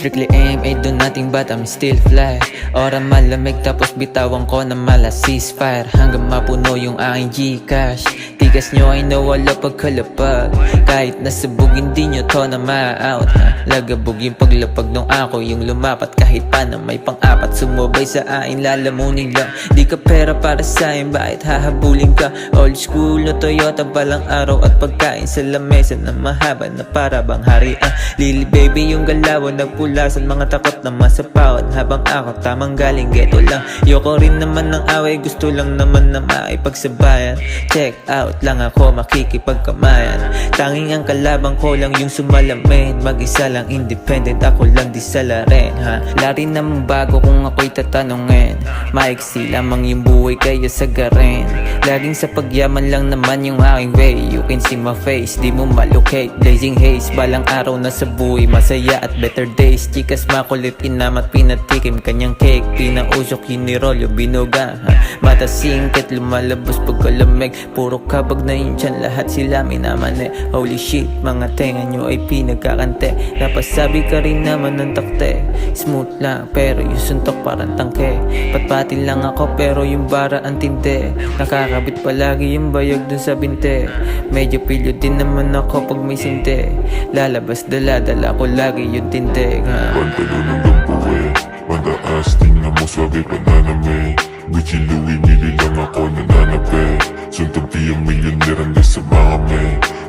Strictly aim, ain't do nothing but I'm still fly. Ora malamig tapos bitawan ko na mala ceasefire. Hanggang mapuno yung aking Gcash. Tigas nyo ay nawala pagkalapag. Kahit nasabog hindi nyo to na ma-out. Lagabog yung paglapag nung ako yung lumapat. Kahit pa na may pang-apat sumubay sa akin lalamunin lang. Di ka pera para sa'kin, bakit hahabulin ka? Old school na Toyota palang araw at pagkain sa lamesa na mahaba na para bang harian. Lily baby yung galawan nagpulasan mga takot na masapawat. Habang ako tamang galing ghetto lang. Yoko rin naman ng away, gusto lang naman na maipagsabayan. Check out lang ako makikipagkamayan. Tanging ang kalabang ko lang yung sumalamin. Mag-isa lang independent, ako lang di salarin ha. Lari naman bago kung ako'y tatanungin. Maiksi lamang yung buhay kaya sagarin. Laging sa pagyaman lang naman yung aking way. You can see my face, di mo malocate. Blazing haze, balang araw na sa buhay. Masaya at better days. Chikas makulit, inamat pinatikim kanyang cake. Pinausok yun ni Rolyo, binuga ha. Mata singkit, lumalabos pagkalamig. Puro kabag na yun dyan, lahat sila minamane. Holy shit, mga tenga nyo ay pinagkakante. Napasabi ka rin naman ng takte. Smooth lang, pero yung suntok parang tangke. Patpati lang ako, pero yung bara ang tinte. Nakakabit palagi yung bayag dun sa binte. Medyo pilyo din naman ako pag may sinte. Lalabas dala-dala ko lagi yung tindig ha. Pantalon hanggang buwe, mataas, tingnan mo swabe pananame. Gucci Louis, mili lang ako nananape. Suntong tiyang milyonер hanggang sa mga me.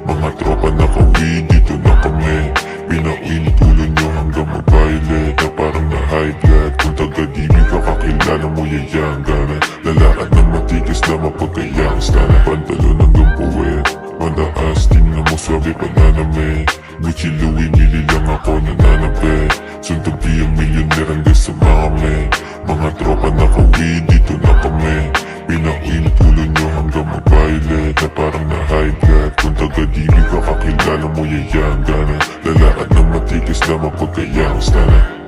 Mga tropa nakawid, dito na kami. Pinauinit ulo nyo hanggang mabayle. Na parang na high blood. Kung taga-dibi ka kakilala mo yayang gana. Lalakad na matigas na mapagkayang stana. Pantalon hanggang puwet, mataas, tingnan mo swabe pananame. Gucci Louis, mili lang ako nananape. Suntong tiyang milyonер hanggang sa mga me. Mga tropa nakawid, dito na kami. Pinauinit ulo nyo hanggang mabayle. Na parang na high blood. Kung taga-dibi ka kakilala mo yayang gana. Lalakad na matigas na mapagkayang stana.